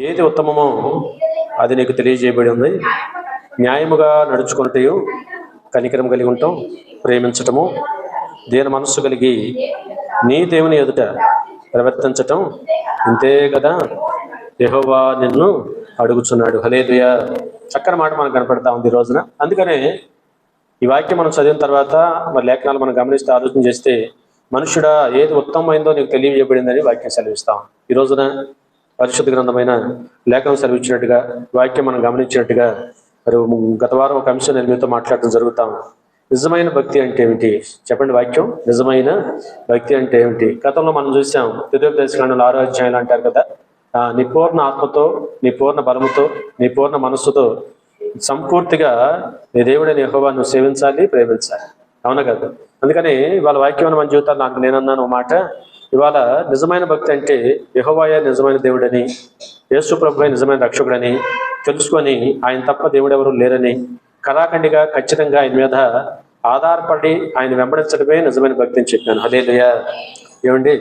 ఏది ఉత్తమమో అది నీకు తెలియజేయబడి ఉంది. న్యాయముగా నడుచుకుంటూ కనికరం కలిగి ఉంటాం, ప్రేమించటము, దీన మనస్సు కలిగి నీ దేవుని ఎదుట ప్రవర్తించటం, ఇంతే కదా యెహోవా నిన్ను అడుగుచున్నాడు. హల్లెలూయా. చక్కని మాట మనకు కనపడతా ఉంది ఈ రోజున. అందుకనే ఈ వాక్యం మనం చదివిన తర్వాత మరి లేఖనాలు మనం గమనిస్తే ఆలోచన చేస్తే, మనుషుడా ఏది ఉత్తమమైందో నీకు తెలియజేయబడిందని వాక్యం సెలవిస్తాం. ఈ రోజున పరిశుద్ధ గ్రంథమైన లేఖనం సెలవిచ్చినట్టుగా వాక్యం మనం గమనించినట్టుగా మరి గత వారం ఒక అంశం నేను మీతో మాట్లాడటం జరుగుతాం. నిజమైన భక్తి అంటే ఏమిటి చెప్పండి. వాక్యం నిజమైన భక్తి అంటే ఏమిటి? గతంలో మనం చూసాం ద్వితీయోపదేశకాండంలో 6వ అధ్యాయంలో అంటారు కదా, నీ పూర్ణ ఆత్మతో, నీ పూర్ణ బలముతో, నీ పూర్ణ మనస్సుతో సంపూర్తిగా నీ దేవుడైన యెహోవాను సేవించాలి, ప్రేమించాలి. అవునా కదా? అందుకని ఇవాళ వాక్యం మన జీవితాలు నాకు నేనన్నాను మాట, ఇవాళ నిజమైన భక్తి అంటే యెహోవాయే నిజమైన దేవుడని, యేసు ప్రభువే నిజమైన రక్షకుడని తెలుసుకొని ఆయన తప్ప దేవుడెవరు లేరని కరాఖండిగా ఖచ్చితంగా ఆయన మీద ఆధారపడి ఆయన వెంబడించడమే నిజమైన భక్తి అని చెప్పాను. హల్లెలూయా. ఏమండి,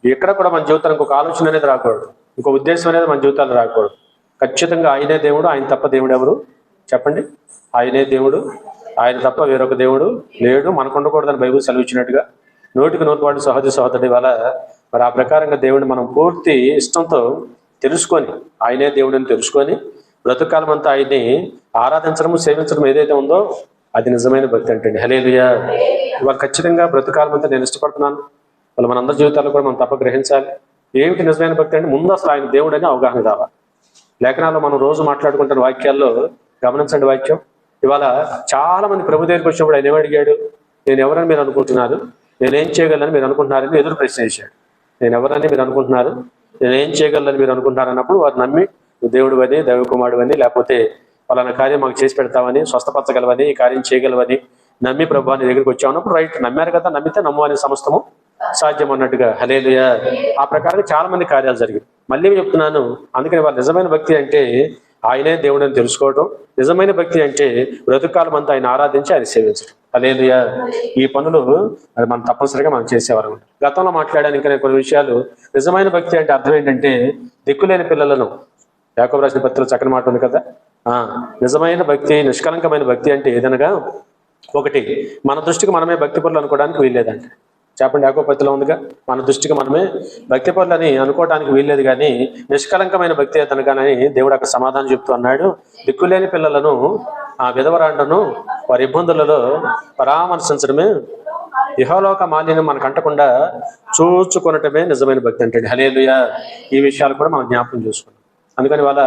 ఎక్కడ కూడా మన జీవితానికి ఒక ఆలోచన అనేది రాకూడదు, ఇంకో ఉద్దేశం అనేది మన జీవితాలు రాకూడదు. ఖచ్చితంగా ఆయనే దేవుడు, ఆయన తప్ప దేవుడు ఎవరు చెప్పండి? ఆయనే దేవుడు, ఆయన తప్ప వేరొక దేవుడు లేడు. మనకు ఉండకూడదని బైబిల్ సెలవిచ్చినట్టుగా 100% సహోదరి సహోదరుడి వల్ల మరి ఆ ప్రకారంగా దేవుడిని మనం పూర్తి ఇష్టంతో తెలుసుకొని, ఆయనే దేవుడిని తెలుసుకొని బ్రతుకాలం అంతా ఆయన్ని ఆరాధించడము, సేవించడం ఏదైతే ఉందో అది నిజమైన భక్తి అంటే. హల్లెలూయా. ఇవాళ ఖచ్చితంగా బ్రతుకాలం అంతా నేను ఇష్టపడుతున్నాను, వాళ్ళు మనందరి జీవితాల్లో కూడా మనం తప్ప గ్రహించాలి. ఏమిటి నిజమైన భక్తి అంటే ముందు అసలు ఆయన దేవుడు అని అవగాహన కావాలి. లేఖనాల్లో మనం రోజు మాట్లాడుకుంటున్న వాక్యాల్లో గమనించండి వాక్యం. ఇవాళ చాలా మంది ప్రభు దగ్గరికి వచ్చినప్పుడు ఆయన ఏమడిగాడు? నేను ఎవరని మీరు అనుకుంటున్నారు, నేనేం చేయగలను మీరు అనుకుంటున్నారని ఎదురు ప్రశ్న చేశాడు. నేను ఎవరని మీరు అనుకుంటున్నారు, నేనేం చేయగలను మీరు అనుకుంటున్నారు అన్నప్పుడు వారు నమ్మి దేవుడు అని, దైవ కుమారుడు అని, లేకపోతే వాళ్ళన్న కార్యం మాకు చేసి పెడతామని, స్వస్థపరచగలవని, ఈ కార్యం చేయగలవని నమ్మి ప్రభు నీ దగ్గరికి వచ్చామన్నప్పుడు రైట్, నమ్మారు కదా, నమ్మితే నమ్ము సమస్తము సాధ్యం అన్నట్టుగా. హల్లెలూయా. ఆ ప్రకారంగా చాలా మంది కార్యాలు జరిగాయి. మళ్ళీ చెప్తున్నాను, అందుకని వాళ్ళ నిజమైన భక్తి అంటే ఆయనే దేవుడు అని తెలుసుకోవడం, నిజమైన భక్తి అంటే బ్రతుకాలం అంతా ఆయన ఆరాధించి ఆయన సేవించడం. హల్లెలూయా. ఈ పనులు అది మనం తప్పనిసరిగా మనం చేసేవారు. గతంలో మాట్లాడాను ఇంకా కొన్ని విషయాలు. నిజమైన భక్తి అంటే అర్థం ఏంటంటే దిక్కులేని పిల్లలను, యాకోబు రాసిన పత్రికలో చక్కని మాట ఉంది కదా, నిజమైన భక్తి, నిష్కలంకమైన భక్తి అంటే ఏదనగా, ఒకటి మన దృష్టికి మనమే భక్తి పనులు అనుకోవడానికి వీల్లేదంటే చెప్పండి. యాకోబు పత్రికలో ఉందిగా, మన దృష్టికి మనమే భక్తి పనులని అనుకోవడానికి వీల్లేదు, కానీ నిష్కలంకమైన భక్తి అతనుగానని దేవుడు అక్కడ సమాధానం చెప్తూ అన్నాడు. దిక్కులేని పిల్లలను, ఆ విధవరాండను వారి ఇబ్బందులలో పరామర్శించడమే, ఇహలోక మాలిన్యం మనకు అంటకుండా చూచుకొనటమే నిజమైన భక్తి అంటే. హల్లెలూయా. ఈ విషయాలు కూడా మనం జ్ఞాపకం చూసుకున్నాం. అందుకని వాళ్ళ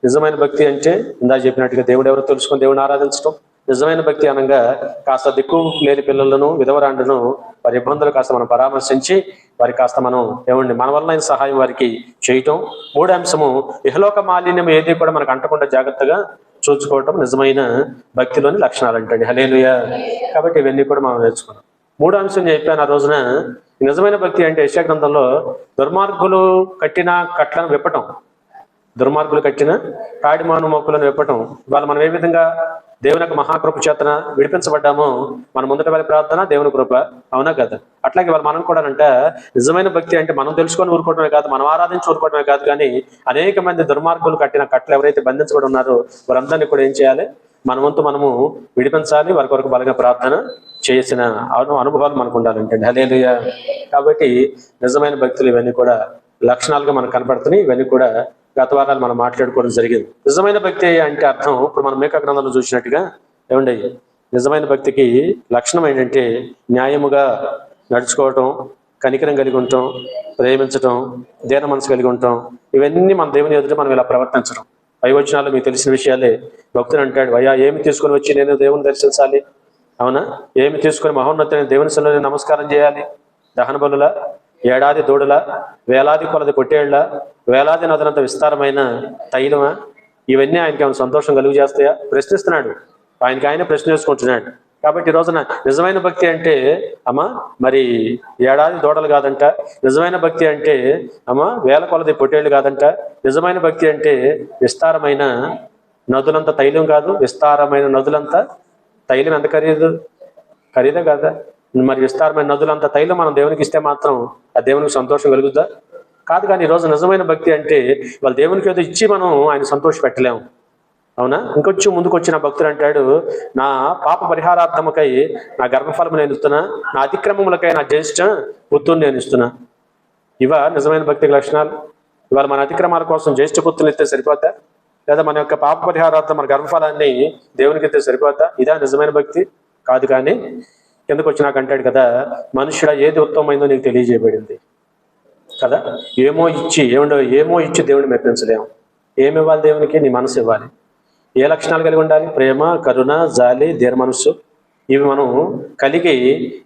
నిజమైన భక్తి అంటే ఇందా చెప్పినట్టుగా దేవుడు ఎవరో తెలుసుకొని దేవుడిని ఆరాధించడం. నిజమైన భక్తి అనగా కాస్త దిక్కు లేని పిల్లలను, విధవరాండును వారి ఇబ్బందులు కాస్త మనం పరామర్శించి వారికి కాస్త మనం ఏమండి మన వల్ల సహాయం వారికి చేయటం. మూడో అంశము ఇహలోక మాలిన్యం ఏది కూడా మనకు అంటకుండా జాగ్రత్తగా చూసుకోవటం నిజమైన భక్తిలోని లక్షణాలు అంటే. హల్లెలూయా. కాబట్టి ఇవన్నీ కూడా మనం నేర్చుకున్నాం. మూడో అంశం చెప్పాను ఆ రోజున, నిజమైన భక్తి అంటే యెషయా గ్రంథంలో దుర్మార్గులు కట్టిన కట్లను విప్పటం, దుర్మార్గులు కట్టిన కాడిమాను మొక్కులను విప్పటం. ఇవాళ మనం ఏ విధంగా దేవుని యొక్క మహాకృప చేతన విడిపించబడ్డామో మన ముందట వారి ప్రార్థన దేవుని కృప, అవునా కదా? అట్లాగే వాళ్ళు మనం కూడా అంటే నిజమైన భక్తి అంటే మనం తెలుసుకొని ఊరుకోవడమే కాదు, మనం ఆరాధించి ఊరుకోవడమే కాదు, కానీ అనేక మంది దుర్మార్గులు కట్టిన కట్టలు ఎవరైతే బంధించబడి ఉన్నారో వారందరినీ కూడా ఏం చేయాలి? మన వంతు మనము విడిపించాలి, వారి కొరకు బలంగా ప్రార్థన చేసిన అనుభవాలు మనకు ఉండాలంటే. హల్లెలూయా. కాబట్టి నిజమైన భక్తులు ఇవన్నీ కూడా లక్షణాలుగా మనకు కనపడుతున్నాయి. ఇవన్నీ కూడా గత వారాలు మనం మాట్లాడుకోవడం జరిగింది. నిజమైన భక్తి అంటే అర్థం ఇప్పుడు మనం మీకా గ్రంథంలో చూసినట్టుగా ఏమండి, నిజమైన భక్తికి లక్షణం ఏంటంటే న్యాయముగా నడుచుకోవటం, కనికరం కలిగి ఉండటం, ప్రేమించటం, దీన మనసు కలిగి ఉండటం. ఇవన్నీ మన దేవుని ఎదుట మనం ఇలా ప్రవర్తించడం. పైవచనాలు మీకు తెలిసిన విషయాలే. భక్తుడు అంటాడు, అయ్యా ఏమి తీసుకొని వచ్చి నేను దేవుని దర్శించాలి, అవునా? ఏమి తీసుకొని మహోన్నతమైన దేవుని సన్నిధిలో నమస్కారం చేయాలి? దహన బలుల, ఏడాది దూడల, వేలాది కొలది పొట్టేళ్ల, వేలాది నదులంత విస్తారమైన తైలమా? ఇవన్నీ ఆయనకి ఏమైనా సంతోషం కలుగు చేస్తాయా? ప్రశ్నిస్తున్నాడు, ఆయనకి ఆయన ప్రశ్న చేసుకుంటున్నాడు. కాబట్టి ఈ రోజున నిజమైన భక్తి అంటే అమ్మా మరి ఏడాది దూడలు కాదంట, నిజమైన భక్తి అంటే అమ్మా వేల కొలది పొట్టేళ్లు కాదంట, నిజమైన భక్తి అంటే విస్తారమైన నదులంత తైలం కాదు, విస్తారమైన నదులంత తైలం. ఎంత ఖరీదే కాదా? మరి విస్తారమైన నదులంత తైలం మనం దేవునికి ఇస్తే మాత్రం ఆ దేవునికి సంతోషం కలుగుద్దా? కాదు. కానీ ఈరోజు నిజమైన భక్తి అంటే వాళ్ళ దేవునికి ఏదో ఇచ్చి మనం ఆయన సంతోష పెట్టలేము. అవునా? ఇంకొంచెం ముందుకు వచ్చిన భక్తుడు అంటాడు, నా పాప పరిహారార్థమకై నా గర్భఫలం నేను ఇస్తున్నా, నా అతిక్రమములకై నా జ్యేష్ఠ పుత్రుని నేను ఇస్తున్నా. ఇవా నిజమైన భక్తికి లక్షణాలు? ఇవాళ మన అతిక్రమాల కోసం జ్యేష్ఠ పుత్రులు ఇస్తే సరిపోతా? లేదా మన యొక్క పాప పరిహారార్థం మన గర్భఫలాన్ని దేవునికి ఇస్తే సరిపోతా? ఇదా నిజమైన భక్తి? కాదు. కానీ కిందకు వచ్చి నాకు అంటాడు కదా, మనుషుడ ఏది ఉత్తమమైందో నీకు తెలియజేయబడింది కదా. ఏమో ఇచ్చి దేవుడిని మెప్పించలేము. ఏమి ఇవ్వాలి దేవునికి? నీ మనసు ఇవ్వాలి. ఏ లక్షణాలు కలిగి ఉండాలి? ప్రేమ, కరుణ, జాలి, దీన మనస్సు. ఇవి మనం కలిగి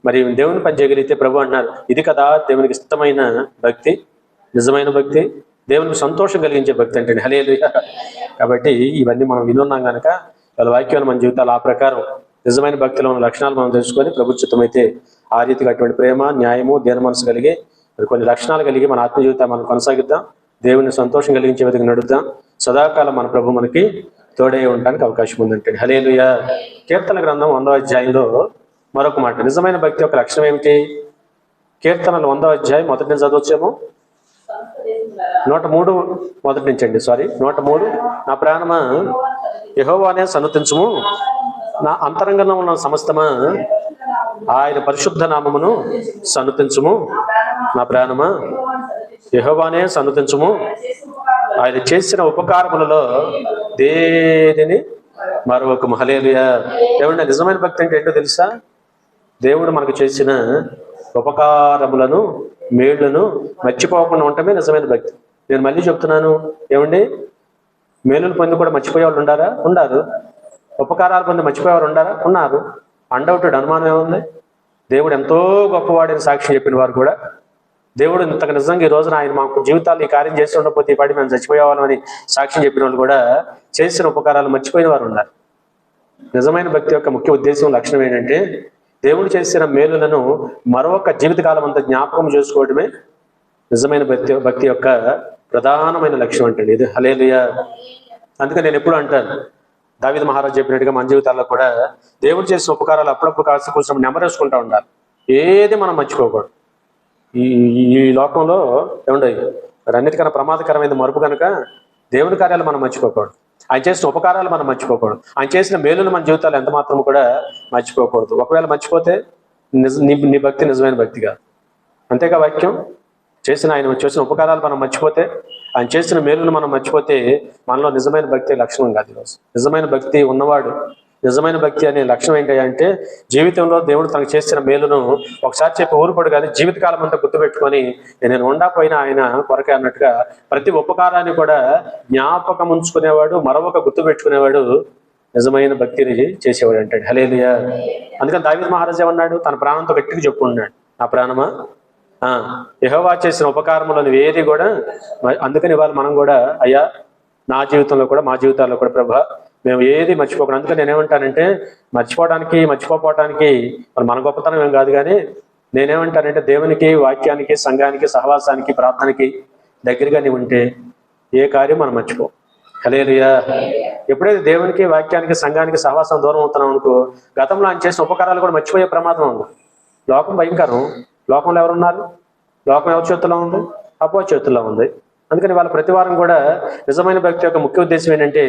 మరి దేవుని పని చేయగలిగితే ప్రభు అన్నారు, ఇది కదా దేవునికి ఇష్టమైన భక్తి, నిజమైన భక్తి, దేవునికి సంతోషం కలిగించే భక్తి అంటే. హల్లెలూయా. కాబట్టి ఇవన్నీ మనం వినున్నాం కనుక వాళ్ళ వాక్యాలు మన జీవితాలు ఆ ప్రకారం నిజమైన భక్తిలో ఉన్న లక్షణాలు మనం తెలుసుకొని ప్రభుత్వమైతే ఆ రీతిగా అటువంటి ప్రేమ, న్యాయము, దీన మనసు కలిగి మరి కొన్ని లక్షణాలు కలిగి మన ఆత్మ జీవితాన్ని మనం కొనసాగిద్దాం. దేవుని సంతోషం కలిగించే విధంగా నడుద్దాం. సదాకాలం మన ప్రభు మనకి తోడై ఉండడానికి అవకాశం ఉందంటే. హల్లెలూయా. కీర్తన గ్రంథం 100వ అధ్యాయంలో మరొక మాట, నిజమైన భక్తి యొక్క లక్షణం ఏమిటి? కీర్తనలు 100వ అధ్యాయం మొదటి నుంచి చదవచ్చేమో. 103 మొదటి నుంచి అండి. 103. నా ప్రాణమా యెహోవానే సన్నుతించుము, నా అంతరంగంలో ఉన్న సమస్తమా ఆయన పరిశుద్ధ నామమును సన్నుతించుము. నా ప్రాణమా యెహోవానే సన్నుతించుము, ఆయన చేసిన ఉపకారములలో దేనిని మరొక. హల్లెలూయా. ఏమంటే నిజమైన భక్తి అంటే ఏంటో తెలుసా? దేవుడు మనకు చేసిన ఉపకారములను, మేళ్లను మర్చిపోకుండా ఉండటమే నిజమైన భక్తి. నేను మళ్ళీ చెప్తున్నాను, ఏమండి, మేలులు పొంది కూడా మర్చిపోయే వాళ్ళు ఉండారా? ఉండారు. ఉపకారాలు పొంది మర్చిపోయేవారు ఉండారా? ఉన్నారు. అన్డౌటెడ్, అనుమానం ఏముంది? దేవుడు ఎంతో గొప్పవాడని సాక్ష్యం చెప్పిన వారు కూడా, దేవుడు ఇంతకు నిజంగా ఈ రోజున ఆయన మాకు జీవితాలు ఈ కార్యం చేసి ఉండకపోతే ఈ పాటి మేము చచ్చిపోయేవాళ్ళం అని సాక్ష్యం చెప్పిన వాళ్ళు కూడా చేసిన ఉపకారాలు మర్చిపోయిన వారు ఉన్నారు. నిజమైన భక్తి యొక్క ముఖ్య ఉద్దేశం, లక్షణం ఏంటంటే దేవుడు చేసిన మేలులను మరొక జీవితకాలం అంతా జ్ఞాపకం చేసుకోవడమే నిజమైన భక్తి యొక్క ప్రధానమైన లక్ష్యం అంటే ఇది. హల్లెలూయా. అందుకని నేను ఎప్పుడు అంటాను, దావీదు మహారాజు చెప్పినట్టుగా మన జీవితాల్లో కూడా దేవుడు చేసిన ఉపకారాలు అప్పుడప్పుడు కాస్త కొంచెం నెమరేసుకుంటూ ఉండాలి. ఏది మనం మర్చిపోకూడదు. ఈ లోకంలో ఏమండి అన్నిటికన్నా ప్రమాదకరమైన మరుపు కనుక దేవుని కార్యాలు మనం మర్చిపోకూడదు. ఆయన చేసిన ఉపకారాలు మనం మర్చిపోకూడదు. ఆయన చేసిన మేలును మన జీవితాలు ఎంత మాత్రం కూడా మర్చిపోకూడదు. ఒకవేళ మర్చిపోతే నీ భక్తి నిజమైన భక్తి కాదు. అంతేగా వాక్యం. ఆయన చేసిన ఉపకారాలు మనం మర్చిపోతే, ఆయన చేసిన మేలును మనం మర్చిపోతే మనలో నిజమైన భక్తి లక్షణం కాదు. ఈరోజు నిజమైన భక్తి ఉన్నవాడు, నిజమైన భక్తి అనే లక్షణం ఏంటంటే జీవితంలో దేవుడు తనకు చేసిన మేలును ఒకసారి చెప్పి ఊరుపడు కానీ జీవితకాలం అంతా గుర్తుపెట్టుకొని నేను ఉండకపోయినా ఆయన కొరకే అన్నట్టుగా ప్రతి ఉపకారాన్ని కూడా జ్ఞాపకం ఉంచుకునేవాడు, మరొక గుర్తు పెట్టుకునేవాడు నిజమైన భక్తిని చేసేవాడు అంటాడు. హల్లెలూయా. అందుకని దావీదు మహారాజు ఏమన్నాడు? తన ప్రాణంతో గట్టిగా చెప్పుకున్నాడు, నా ప్రాణమా యెహోవా చేసిన ఉపకారములను ఏది కూడా. అందుకని ఇవాళ మనం కూడా అయ్యా నా జీవితంలో కూడా మా జీవితాల్లో కూడా ప్రభా మేము ఏది మర్చిపోకూడదు. అందుకని నేనేమంటానంటే మర్చిపోవటానికి మన గొప్పతనం ఏం కాదు. కానీ నేనేమంటానంటే దేవునికి, వాక్యానికి, సంఘానికి, సహవాసానికి, ప్రార్థనకి దగ్గరగా నీవు ఉంటే ఏ కార్యం మనం మర్చిపో. హల్లెలూయా. ఎప్పుడైతే దేవునికి, వాక్యానికి, సంఘానికి, సహవాసం దూరం అవుతున్నాం అనుకో, గతంలో ఆయన చేసిన ఉపకారాలు కూడా మర్చిపోయే ప్రమాదం ఉంది. లోకం భయంకరం. లోకంలో ఎవరున్నారు? లోకం ఎవరి చేతుల్లో ఉంది? అపో చేతుల్లో ఉంది. అందుకని వాళ్ళ ప్రతి వారం కూడా నిజమైన భక్తి యొక్క ముఖ్య ఉద్దేశం ఏంటంటే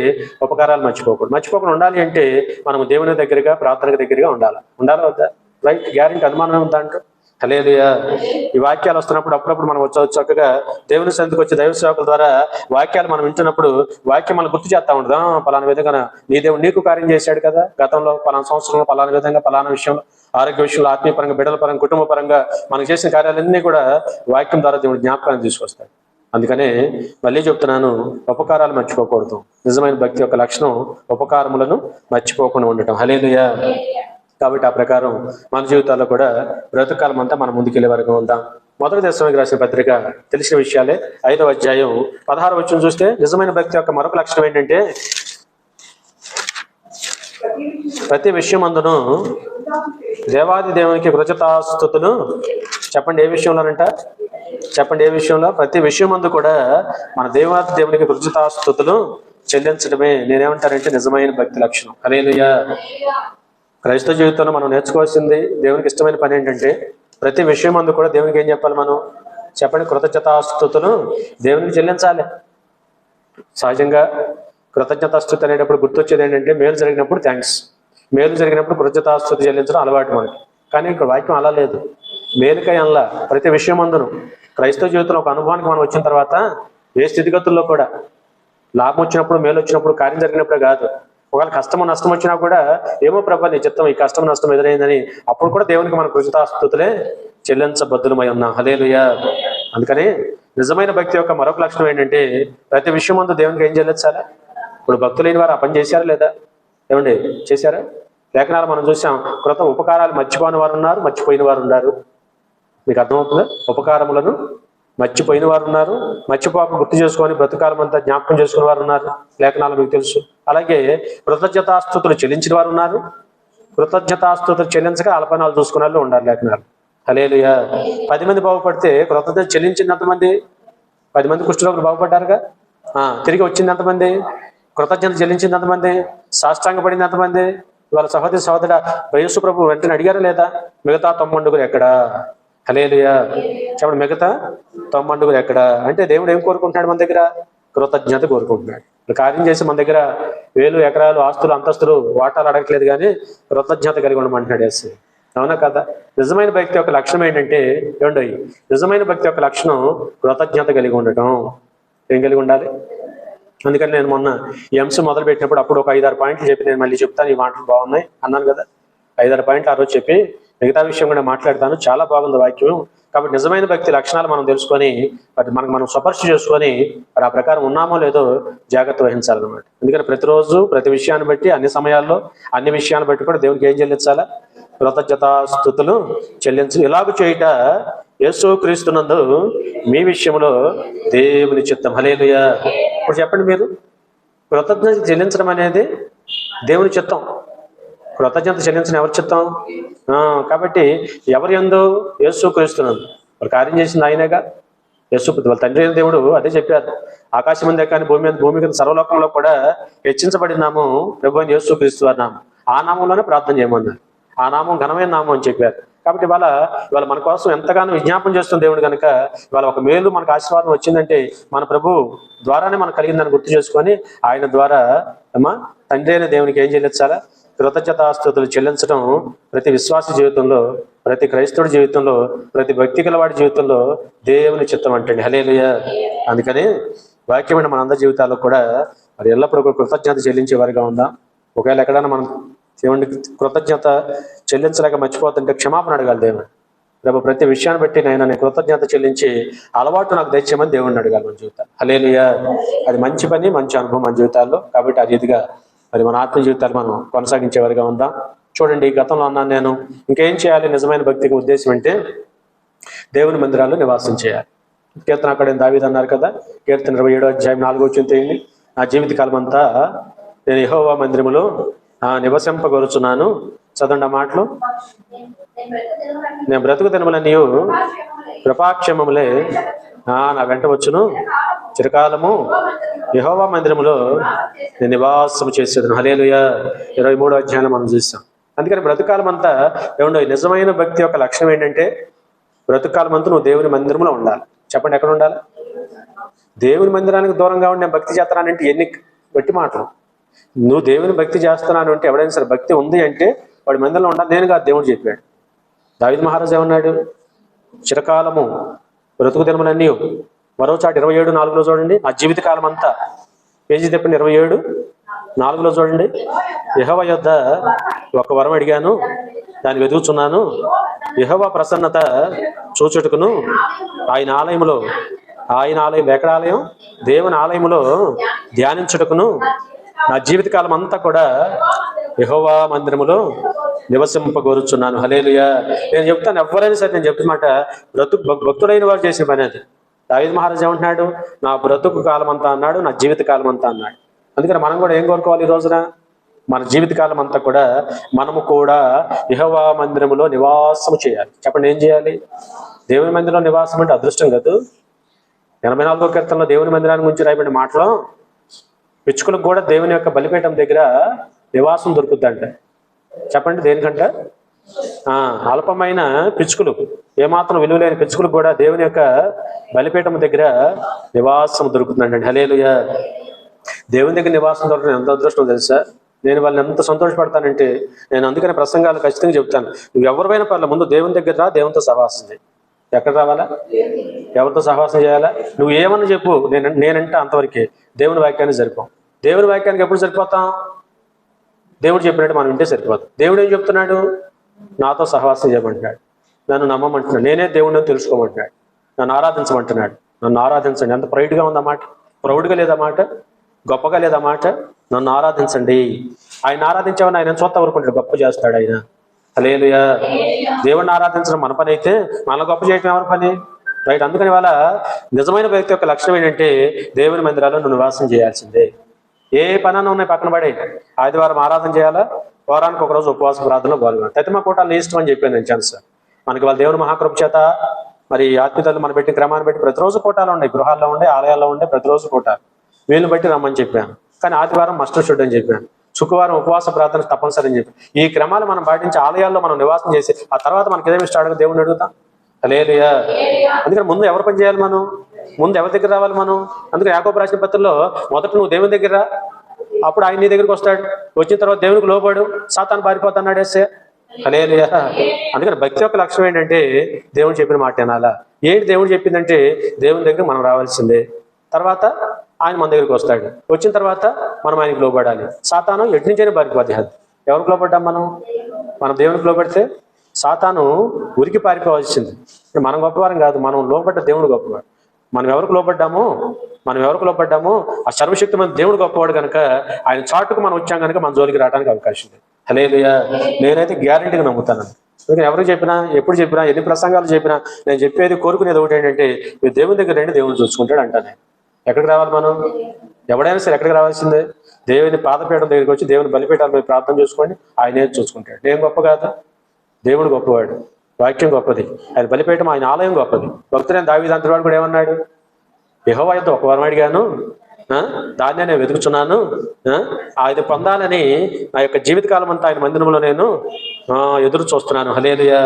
ఉపకారాలు మర్చిపోకుండా ఉండాలి. అంటే మనం దేవుని దగ్గరగా, ప్రార్థనకు దగ్గరగా ఉండాలా వద్దా? రైట్. గ్యారెంటీ, అనుమానం ఏముందా అంటూ. హల్లెలూయా. ఈ వాక్యాలు వస్తున్నప్పుడు అప్పుడప్పుడు మనం చక్కగా దేవుని సన్నిధికి వచ్చి దైవ సేవకుల ద్వారా వాక్యాలు మనం వింటున్నప్పుడు వాక్యం మనం గుర్తు చేస్తా ఉంటుంది. పలానా విధంగా నీ దేవుడు నీకు కార్యం చేశాడు కదా, గతంలో పలానా సంవత్సరంలో పలానా విధంగా, పలానా విషయంలో, ఆరోగ్య విషయంలో, ఆత్మీయ పరంగా, బిడ్డల పరంగా, కుటుంబ పరంగా మనకు చేసిన కార్యాలన్నీ కూడా వాక్యం ద్వారా దేవుడు జ్ఞాపకాన్ని తీసుకొస్తాడు. అందుకనే మళ్ళీ చెప్తున్నాను, ఉపకారాలు మర్చిపోకూడదు. నిజమైన భక్తి యొక్క లక్షణం ఉపకారములను మర్చిపోకుండా ఉండటం. హల్లెలూయా. కాబట్టి ఆ ప్రకారం మన జీవితాల్లో కూడా బ్రతుకాలం అంతా మనం ముందుకెళ్లే వరకు ఉందాం. మొదటి దశలోకి రాసిన పత్రిక తెలిసిన విషయాలే. 5వ అధ్యాయం 16వ వచనం చూస్తే నిజమైన భక్తి యొక్క మరొక లక్షణం ఏంటంటే ప్రతి విషయమందును దేవాది దేవునికి కృతజ్ఞతాస్తుతులు. చెప్పండి ఏ విషయంలోనంట? చెప్పండి ఏ విషయంలో? ప్రతి విషయమందు కూడా మన దేవాది దేవునికి కృతజ్ఞతాస్తుతులు చెల్లించడమే నేనేమంటానంటే నిజమైన భక్తి లక్షణం. హల్లెలూయా. క్రైస్తవ జీవితంలో మనం నేర్చుకోవాల్సింది, దేవునికి ఇష్టమైన పని ఏంటంటే ప్రతి విషయం అందు కూడా దేవునికి ఏం చెప్పాలి? మనం చెప్పండి, కృతజ్ఞతాస్తుతులు దేవునికి చెల్లించాలి. సహజంగా కృతజ్ఞతాస్తుతి అనేటప్పుడు గుర్తొచ్చేది ఏంటంటే మేలు జరిగినప్పుడు థ్యాంక్స్, మేలు జరిగినప్పుడు కృతజ్ఞతాస్తుతి చెల్లించడం అలవాటు మనకి. కానీ ఇక్కడ వాక్యం అలా లేదు. మేలుకై అనలా, ప్రతి విషయం అందును క్రైస్తవ జీవితంలో ఒక అనుభవానికి మనం వచ్చిన తర్వాత ఏ స్థితిగతుల్లో కూడా లాభం వచ్చినప్పుడు, మేలు వచ్చినప్పుడు, కార్యం జరిగినప్పుడే కాదు, ఒకవేళ కష్టము నష్టం వచ్చినా కూడా ఏమో ప్రభా నీ చిత్తం, ఈ కష్టం నష్టం ఎదురైందని అప్పుడు కూడా దేవునికి మన కృతజ్ఞతాస్తుతులే చెల్లించబద్దులమై ఉన్నాం. హల్లెలూయా. అందుకని నిజమైన భక్తి యొక్క మరొక లక్షణం ఏంటంటే ప్రతి విషయం ముందు దేవునికి ఏం చెల్లించాలా? ఇప్పుడు భక్తులైన వారు ఆ పని చేశారా లేదా? ఏమండి, చేశారా? లేఖనాలు మనం చూసాం, కృత ఉపకారాలు మర్చిపోయిన వారు ఉన్నారు, మర్చిపోయిన వారు ఉన్నారు. మీకు అర్థమవుతుందా? ఉపకారములను మర్చిపోయిన వారు ఉన్నారు, మర్చిపోక గుర్తు చేసుకొని బ్రతుకాలం అంతా జ్ఞాపకం చేసుకునే వారు ఉన్నారు. లేఖనాలు మీకు తెలుసు. అలాగే కృతజ్ఞతాస్తుతులు చెల్లించిన వారు ఉన్నారు, కృతజ్ఞతాస్తుతులు చెల్లించక అల్పనాలు చూసుకునే వాళ్ళు ఉన్నారు. లేఖనాలు. హల్లెలూయా. 10 మంది బాగుపడితే కృతజ్ఞత చెల్లించింది ఎంతమంది? 10 మంది కుష్ఠరోగులు బాగుపడ్డారుగా. తిరిగి వచ్చింది ఎంతమంది? కృతజ్ఞత చెల్లించింది ఎంతమంది? సాష్టాంగపడింది ఎంతమంది? వాళ్ళ సహోదర యేసు ప్రభు వెంటనే అడిగారా లేదా? మిగతా 90 ఎక్కడా? హల్లెలూయా. చెప్పండి, మిగతా 90 ఎక్కడా? అంటే దేవుడు ఏం కోరుకుంటున్నాడు మన దగ్గర? కృతజ్ఞత కోరుకుంటున్నాడు. కార్యం చేసి మన దగ్గర వేలు ఎకరాలు ఆస్తులు అంతస్తులు వాటాలు అడగట్లేదు, కానీ కృతజ్ఞత కలిగి ఉండమంటున్నాడు యేసు. అవునా కదా? నిజమైన భక్తి యొక్క లక్షణం ఏంటంటే ఏమండి, నిజమైన భక్తి యొక్క లక్షణం కృతజ్ఞత కలిగి ఉండటం. ఏం కలిగి ఉండాలి? అందుకని నేను మొన్న ఈ అంశం మొదలు పెట్టినప్పుడు అప్పుడు ఒక 5-6 పాయింట్లు చెప్పి నేను మళ్ళీ చెప్తాను, ఈ మాటలు బాగున్నాయి అన్నాను కదా. 5-6 పాయింట్లు ఆ రోజు చెప్పి మిగతా విషయం కూడా మాట్లాడతాను. చాలా బాగుంది వాక్యం. కాబట్టి నిజమైన భక్తి లక్షణాలు మనం తెలుసుకొని మనం స్వపరిశ చేసుకొని మరి ఆ ప్రకారం ఉన్నామో లేదో జాగ్రత్త వహించాలన్నమాట. ఎందుకంటే ప్రతిరోజు ప్రతి విషయాన్ని బట్టి అన్ని సమయాల్లో అన్ని విషయాన్ని బట్టి కూడా దేవునికి ఏం చెల్లించాలా? కృతజ్ఞతాస్తుతులు చెల్లించు. ఇలాగ చేయుట యేసు క్రీస్తునందు మీ విషయంలో దేవుని చిత్తం. హల్లెలూయా. ఇప్పుడు చెప్పండి, మీరు కృతజ్ఞత చెల్లించడం అనేది దేవుని చిత్తం. కృతజ్ఞత చెల్లించడం ఎవరి చిత్తం? కాబట్టి ఎవరి యందు? యేసు క్రీస్తునందు. మరి కార్యం చేసింది ఆయనేగా. యేసు వాళ్ళ తండ్రి అయిన దేవుడు అదే చెప్పారు, ఆకాశం అందే కానీ భూమి కింద సర్వలోకంలో కూడా హెచ్చించబడిన నామం ప్రభు అయిన యేసు క్రీస్తు వారి నామం. ఆ నామంలోనే ప్రార్థన చేయమన్నారు. ఆ నామం ఘనమైన నామం అని చెప్పారు. కాబట్టి ఇవాళ మన కోసం ఎంతగానో విజ్ఞాపన చేస్తున్న దేవుడు కనుక ఇవాళ ఒక మేలు మనకు ఆశీర్వాదం వచ్చిందంటే మన ప్రభు ద్వారానే మనకు కలిగిందని గుర్తు చేసుకొని ఆయన ద్వారా తండ్రి అయిన దేవునికి ఏం చెల్లించాలా? కృతజ్ఞతాస్తుతులు చెల్లించడం ప్రతి విశ్వాస జీవితంలో, ప్రతి క్రైస్తవుడి జీవితంలో, ప్రతి వ్యక్తి గలవాడి జీవితంలో దేవుని చిత్తం అంటండి. హల్లెలూయా. అందుకని వాక్యమైన మనందరి జీవితాల్లో కూడా మరి ఎల్లప్పుడూ కృతజ్ఞత చెల్లించే వారిగా ఉందాం. ఒకవేళ ఎక్కడైనా మనం దేవుడికి కృతజ్ఞత చెల్లించలేక మర్చిపోతుంటే క్షమాపణ అడగాలి దేవుడు. రేపు ప్రతి విషయాన్ని బట్టి నేను కృతజ్ఞత చెల్లించి అలవాటు నాకు దయచేయమని దేవుడిని అడగాలి మన జీవితాలు. హల్లెలూయా. అది మంచి పని, మంచి అనుభవం మన జీవితాల్లో. కాబట్టి ఆ రీతిగా మరి మన ఆత్మ జీవితాలు మనం కొనసాగించేవారిగా ఉందాం. చూడండి, గతంలో అన్నాను నేను, ఇంకేం చేయాలి నిజమైన భక్తికి ఉద్దేశం అంటే దేవుని మందిరాల్లో నివాసం చేయాలి. కీర్తన అక్కడ దావీదు అన్నారు కదా, కీర్తన 27:4 నా జీవితకాలం అంతా నేను యెహోవా మందిరములో నివసింపగోరుచున్నాను. చదవండి ఆ మాటలు. నేను బ్రతుకు దినములన్నీ కృపాక్షేమములే నా వెంట వచ్చును, చిరకాలము యెహోవా మందిరములో నేను నివాసము చేసేదను. హల్లెలూయా. 23వ మనం చూసాం. అందుకని బ్రతుకాలం అంతా ఏమండో నిజమైన భక్తి యొక్క లక్షణం ఏంటంటే బ్రతుకాలం అంతా నువ్వు దేవుని మందిరంలో ఉండాలి. చెప్పండి, ఎక్కడ ఉండాలి? దేవుని మందిరానికి దూరంగా ఉండి నేను భక్తి చేస్తున్నానంటే ఎన్ని బట్టి మాటలు. నువ్వు దేవుని భక్తి చేస్తున్నాను అంటే ఎవడైనా సరే భక్తి ఉంది అంటే వాడి మందిరంలో ఉండాలి. నేను కాదు, దేవుడు చెప్పాడు. దావీదు మహారాజు ఏమన్నాడు? చిరకాలము బ్రతుకు దినములన్నీ. మరో చాటు 27:4 చూడండి. నా జీవితకాలం అంతా, పేజీ తిప్పండి, 27:4 చూడండి. యెహోవా యొద్ద ఒక వరం అడిగాను, దాన్ని వెతుకుచున్నాను. యెహోవా ప్రసన్నత చూచుటకును ఆయన ఆలయంలో, ఆయన ఆలయం ఎక్కడ ఆలయం? దేవుని ఆలయములో ధ్యానించుటకును నా జీవితకాలం అంతా కూడా యెహోవా మందిరములో నివసింపగోరుచున్నాను. హల్లెలూయా. నేను చెప్తాను, ఎవరైనా సరే నేను చెప్తున్నమాట భక్తుడైన వారు చేసిన పని అది. దావీదు మహారాజు ఏమంటున్నాడు? నా బ్రతుకు కాలం అంతా అన్నాడు, నా జీవిత కాలం అంతా అన్నాడు. అందుకని మనం కూడా ఏం కోరుకోవాలి? ఈ రోజున మన జీవితకాలం అంతా కూడా మనము కూడా యెహోవా మందిరములో నివాసం చేయాలి. చెప్పండి, ఏం చేయాలి? దేవుని మందిరంలో నివాసం అంటే అదృష్టం కాదు. 84వ కీర్తనలో దేవుని మందిరాన్ని గురించి రాయబడిన మాటలో పిచ్చుకలకు కూడా దేవుని యొక్క బలిపీఠం దగ్గర నివాసం దొరుకుద్దంట. చెప్పండి, దేనికంట? అల్పమైన పిచ్చుకలు ఏమాత్రం విలువ లేని పిచ్చుకలకు కూడా దేవుని యొక్క బలిపీఠం దగ్గర నివాసం దొరుకుతుందండి. హల్లెలూయా. దేవుని దగ్గర నివాసం దొరకడం ఎంత అదృష్టం తెలుసా? నేను వాళ్ళని ఎంత సంతోషపడతానంటే, నేను అందుకని ప్రసంగాలు ఖచ్చితంగా చెప్తాను, నువ్వు ఎవరివైనా పర్లేదు, ముందు దేవుని దగ్గర రా, దేవునితో సహవాసం చేయి. ఎక్కడ రావాలా? ఎవరితో సహవాసం చేయాలా? నువ్వు ఏమన్నా చెప్పు, నేనంటే అంతవరకే. దేవుని వాక్యాన్ని సరిపోం. దేవుని వాక్యానికి ఎప్పుడు సరిపోతాం? దేవుడు చెప్పినట్టు మనం వింటే సరిపోతాం. దేవుడు ఏం చెప్తున్నాడు? నాతో సహవాసం చేయమంటున్నాడు, నన్ను నమ్మమంటున్నాడు, నేనే దేవుడిని తెలుసుకోమంటున్నాడు, నన్ను ఆరాధించమంటున్నాడు. నన్ను ఆరాధించండి. ఎంత ప్రైడ్గా ఉందన్నమాట, ప్రౌడ్గా లేదన్నమాట, గొప్పగా లేదన్నమాట. నన్ను ఆరాధించండి. ఆయన ఆరాధించామని ఆయన చూస్తా ఊరుకుంటాడు, గొప్ప చేస్తాడు ఆయన. హల్లెలూయా. దేవుడిని ఆరాధించడం మన పని అయితే, మన గొప్ప చేయటం ఎవరి పని? రైట్. అందుకని వాళ్ళ నిజమైన వ్యక్తి యొక్క లక్షణం ఏంటంటే, దేవుని మందిరాల్లో నువ్వు నివాసం చేయాల్సిందే. ఏ పనన్నా ఉన్నాయి పక్కన పడే, ఆదివారం ఆరాధన చేయాలా, వారానికి ఒకరోజు ఉపవాస ప్రార్థనలో పాల్గొనాలి. తతిమ కూటాలు ఇష్టం అని చెప్పాను నేను ఛాన్స్. మనకి వాళ్ళ దేవుని మహాకృప చేత మరి ఆత్మీయతలు మనం పెట్టి క్రమాన్ని బట్టి ప్రతిరోజు కూటాలు ఉన్నాయి, గృహాల్లో ఉండే, ఆలయాల్లో ఉండే, ప్రతిరోజు కూటాలు వీళ్ళని బట్టి రమ్మని చెప్పాను. కానీ ఆదివారం మస్ట్ షుడ్ అని చెప్పాను, శుక్రవారం ఉపవాస ప్రార్థన తప్పనిసరి అని చెప్పి, ఈ క్రమాలు మనం పాటించి ఆలయాల్లో మనం నివాసం చేసి ఆ తర్వాత మనకి ఏదేమి ఇష్టాడుగా దేవుడిని అడుగుతాం. హల్లెలూయా. అందుకని ముందు ఎవరు పని చేయాలి? మనం ముందు ఎవరి దగ్గర రావాలి మనం? అందుకని యాకోబు రాసిన పత్రికలో మొదట నువ్వు దేవుని దగ్గర రా, అప్పుడు ఆయన నీ దగ్గరికి వస్తాడు. వచ్చిన తర్వాత దేవునికి లోబడు, సాతాను పారిపోతాడు వేసే. హల్లెలూయా. అందుకని భక్తి యొక్క లక్ష్యం ఏంటంటే, దేవుడు చెప్పిన మాట వినాలా. ఏంటి దేవుడు చెప్పిందంటే, దేవుని దగ్గర మనం రావాల్సిందే. తర్వాత ఆయన మన దగ్గరికి వస్తాడు. వచ్చిన తర్వాత మనం ఆయనకి లోబడాలి. సాతాను ఎటు నుంచైనా పారిపోద్ది. ఎవరికి లోబడ్డాం మనం? మనం దేవునికి లోబడితే సాతాను ఉరికి పారిపోవాల్సింది. మనం గొప్పవారం కాదు, మనం లోబడ్డ దేవుడు గొప్పవాడు. మనం ఎవరికి లోబడ్డామో ఆ సర్వశక్తి మన దేవుడు గొప్పవాడు కనుక ఆయన చాటుకు మనం వచ్చాం కనుక మన జోలికి రావడానికి అవకాశం ఉంది. హల్లెలూయా. నేనైతే గ్యారంటీగా నమ్ముతాను. అందుకని ఎవరికి చెప్పినా, ఎప్పుడు చెప్పినా, ఎన్ని ప్రసంగాలు చెప్పినా నేను చెప్పేది, కోరుకునేది ఒకటి ఏంటంటే, మీరు దేవుని దగ్గర రండి, దేవుడు చూసుకుంటాడు అంటాను. ఎక్కడికి రావాలి మనం? ఎవడైనా సరే ఎక్కడికి రావాల్సిందే? దేవుని పాదపీఠం దగ్గరికి వచ్చి దేవుని బలిపీఠాల మీద ప్రార్థన చేసుకోండి, ఆయనే చూసుకుంటాడు. నేను గొప్ప కాదు, దేవుడు గొప్పవాడు, వాక్యం గొప్పది, ఆయన బలిపీఠం, ఆయన ఆలయం గొప్పది. భక్తుడైన దావీదు అంతటివాడు కూడా ఏమన్నాడు? యెహోవా యొద్ద ఒక వరం అడిగాను, దాన్ని నేను వెతుకుతున్నాను, ఆయన పొందాలని నా యొక్క జీవితకాలం అంతా ఆయన మందిరంలో నేను ఎదురు చూస్తున్నాను. హల్లెలూయా.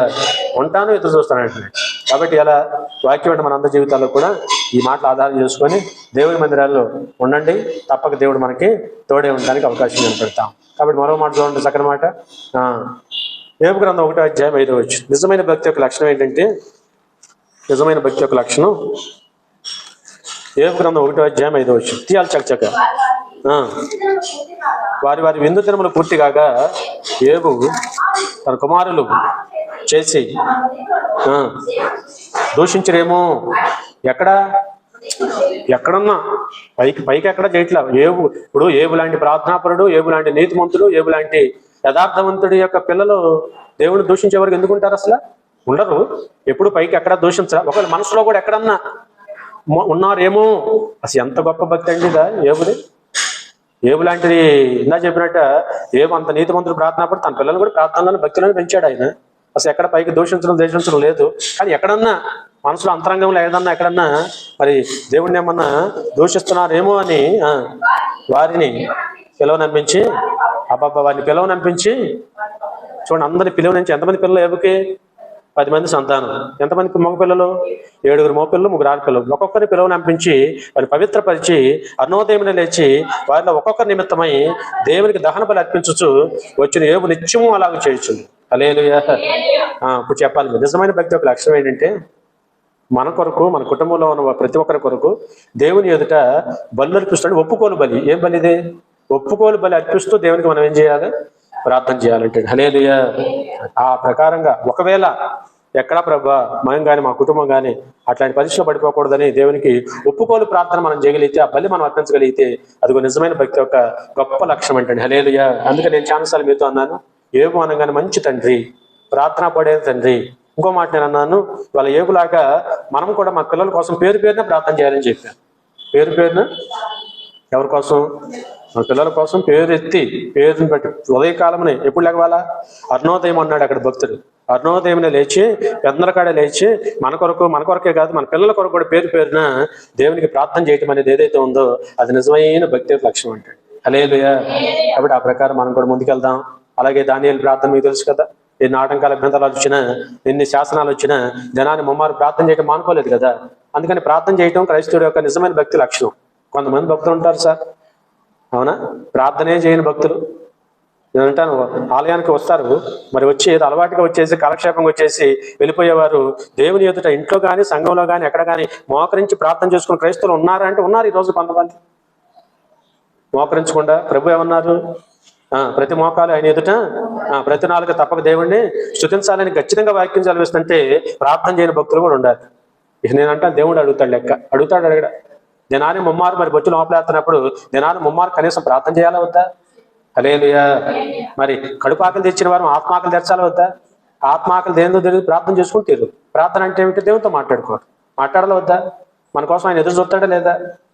ఉంటాను, ఎదురు చూస్తాను అంటున్నాడు. కాబట్టి అలా వాక్యం అంటే మన అందరి జీవితాల్లో కూడా ఈ మాటలు ఆధారం చేసుకొని దేవుని మందిరాల్లో ఉండండి, తప్పక దేవుడు మనకి తోడే ఉండడానికి అవకాశం కనపెడతాం. కాబట్టి మరో మాట చూడండి, చక్కని మాట. యోబు గ్రంథం 1వ అధ్యాయం 5వ వచనం. నిజమైన భక్తి యొక్క లక్షణం ఏంటంటే, యోబు గ్రంథం 1వ అధ్యాయం 5వ వచనం తీయాలి చకచక. వారి విందు దినములు పూర్తి కాగా యోబు తన కుమారులు చేసి దూషించరేమో. ఎక్కడన్నా పైకి ఎక్కడ చేయట్లా. ఇప్పుడు ఏబు లాంటి ప్రార్థనాపరుడు, ఏబు లాంటి నీతిమంతుడు, ఏబు లాంటి యథార్థవంతుడి యొక్క పిల్లలు దేవుని దూషించే వరకు ఎందుకుంటారు? అసలు ఉండరు. ఎప్పుడు పైకి ఎక్కడ దూషించరా. ఒకవేళ మనసులో కూడా ఎక్కడన్నా ఉన్నారేమో. అసలు ఎంత గొప్ప భక్తి అండి ఏబుది. ఏబు లాంటిది ఇందా చెప్పినట్ట, ఏబు అంత నీతిమంతుడు ప్రార్థనాపడు, తన పిల్లలు కూడా ప్రార్థనలను భక్తులను పెంచాడు ఆయన. అసలు ఎక్కడ పైకి ద్వేషించడం లేదు. కానీ ఎక్కడన్నా మనసులో అంతరంగంలో ఏదన్నా ఎక్కడన్నా మరి దేవుడిని ఏమన్నా దూషిస్తున్నారేమో అని వారిని పిలవనంపించి, వారిని పిలవనంపించి చూడండి, అందరిని పిలువనించి. ఎంతమంది పిల్లలు ఏబుకి? 10 మంది సంతానం. ఎంతమందికి మగ పిల్లలు? 7 మగ పిల్లలు, 3 ఆడపిల్లలు. ఒక్కొక్కరిని పిలువనంపించి వారిని పవిత్రపరిచి అరుణోదయమున లేచి వారిలో ఒక్కొక్కరి నిమిత్తమై దేవునికి దహన బలి అర్పించుచు వచ్చిన యోబు నిత్యము అలాగే చేయుచుంది. హల్లెలూయా. ఇప్పుడు చెప్పాలి, నిజమైన భక్తి యొక్క లక్ష్యం ఏంటంటే, మన కొరకు, మన కుటుంబంలో ఉన్న ప్రతి ఒక్కరి కొరకు దేవుని ఎదుట బలు అర్పిస్తాడు. ఒప్పుకోలు బలి. ఏం బలి ఇది? ఒప్పుకోలు బలి అర్పిస్తూ దేవునికి మనం ఏం చేయాలి? ప్రార్థన చేయాలంటే. హల్లెలూయా. ఆ ప్రకారంగా ఒకవేళ ఎక్కడా ప్రభా మనం కానీ మా కుటుంబం కానీ అట్లాంటి పరిస్థితిలో పడిపోకూడదని దేవునికి ఒప్పుకోలు ప్రార్థన మనం చేయగలిగితే, ఆ బలి మనం అర్పించగలిగితే, అది నిజమైన భక్తి యొక్క గొప్ప లక్ష్యం అంటే. హల్లెలూయా. అందుకే నేను చాలాసార్లు మీతో అన్నాను, యోబు అనగానే మంచి తండ్రి, ప్రార్థన పడే తండ్రి. ఇంకో మాట నేను అన్నాను, వాళ్ళ యోబులాగా మనం కూడా మా పిల్లల కోసం పేరున ప్రార్థన చేయాలని చెప్పాను. పేరున ఎవరి కోసం? మన పిల్లల కోసం పేరుని బట్టి ఉదయకాలమని ఎప్పుడు లేవాలా? అరుణోదయం అన్నాడు అక్కడ భక్తుడు. అరుణోదయమునే లేచి, పెద్దరకాడే లేచి మన కొరకే కాదు, మన పిల్లల కొరకు కూడా పేరున దేవునికి ప్రార్థన చేయటం అనేది ఏదైతే ఉందో అది నిజమైన భక్తి లక్ష్యం అంటాడు. హల్లెలూయా. కాబట్టి ఆ ప్రకారం మనం కూడా ముందుకెళ్దాం. అలాగే దానియేలు ప్రార్థన మీకు తెలుసు కదా, ఎన్ని ఆటంకాల అభ్యంతరాలు వచ్చినా, ఎన్ని శాసనాలు వచ్చినా జనాన్ని ముమ్మారు ప్రార్థన చేయడం మానుకోలేదు కదా. అందుకని ప్రార్థన చేయడం క్రైస్తవుడి యొక్క నిజమైన భక్తి లక్షణం. కొంతమంది భక్తులు ఉంటారు సార్, అవునా, ప్రార్థనే చేయని భక్తులు. నేను అంటాను, ఆలయానికి వస్తారు, మరి వచ్చి ఏదో అలవాటుగా వచ్చేసి కాలక్షేపంగా వచ్చేసి వెళ్ళిపోయేవారు. దేవుని ఎదుట ఇంట్లో కానీ సంఘంలో కానీ ఎక్కడ కానీ మోకరించి ప్రార్థన చేసుకుని క్రైస్తవులు ఉన్నారా అంటే ఉన్నారు. ఈరోజు కొంతమంది మోకరించకుండా ప్రభు ఏమన్నారు, ప్రతి మోకాలు ఆయన ఎదుట ప్రతి నాలుగు తప్పక దేవుణ్ణి స్తుతించాలని ఖచ్చితంగా వాక్యం చదివిస్తుంటే ప్రార్థన చేయని భక్తులు కూడా ఉండాలి. ఇక నేనంటాను, దేవుడు అడుగుతాడు, లెక్క అడుగుతాడు. అడగడ దినాన్ని ముమ్మారు మరి బొచ్చులు లోపలేస్తున్నప్పుడు దినాన్ని ముమ్మారు కనీసం ప్రార్థన చేయాలా వద్దా? హల్లెలూయా. మరి కడుపాకలు తెచ్చిన వారు ఆత్మాకలు తెచ్చాలా వద్దా? ఆత్మాకలు దేనితో తెలియదు, ప్రార్థన చేసుకుంటారు. ప్రార్థన అంటే ఏమిటి? దేవునితో మాట్లాడాలా వద్దా? మన కోసం ఆయన ఎదురు చూస్తాడా లేదా?